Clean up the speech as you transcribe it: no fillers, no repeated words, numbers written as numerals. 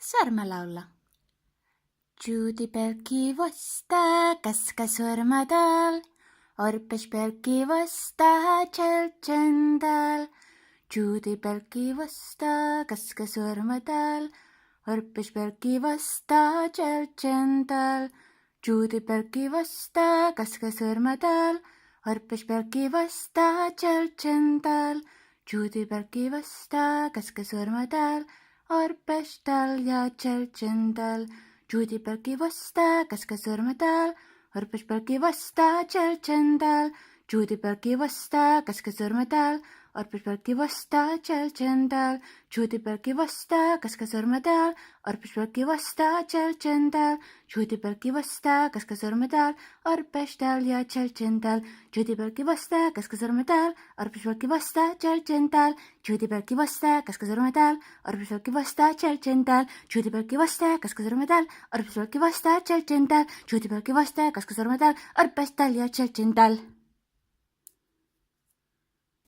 Sorma laula. Juudi pelkki vastaa kaskasormadal, orpes pelkki vastaa tšeltšendal. Juudi pelkki vastaa kaskasormadal, orpes pelkki vastaa tšeltšendal. Juudi pelkki vastaa kaskasormadal, orpes pelkki vastaa tšeltšendal. Juudi pelkki vastaa kaskasormadal, orpes tal ja tšeltšendal. Juudi pelkki vastaa kaskasormadal, orpes pelkki vastaa tšeltšendal. Juudi pelkki vastaa kaskasormadal, orpes pelkki vastaa tšeltšendal. Juudi pelkki vastaa kaskasormadal, orpes pelkki vastaa tšeltšendal. Juudi pelkki vastaa kaskasormadal, orpes tal ja tšeltšendal. Juudi pelkki vastaa kaskasormadal, orpes pelkki vastaa tšeltšendal. Juudi pelkki vastaa kaskasormadal, orpes pelkki vastaa tšeltšendal. Juudi pelkki vastaa kaskasormadal, orpes pelkki vastaa tšeltšendal. Juudi pelkki vastaa kaskasormadal, orpes tal ja tšeltšendal.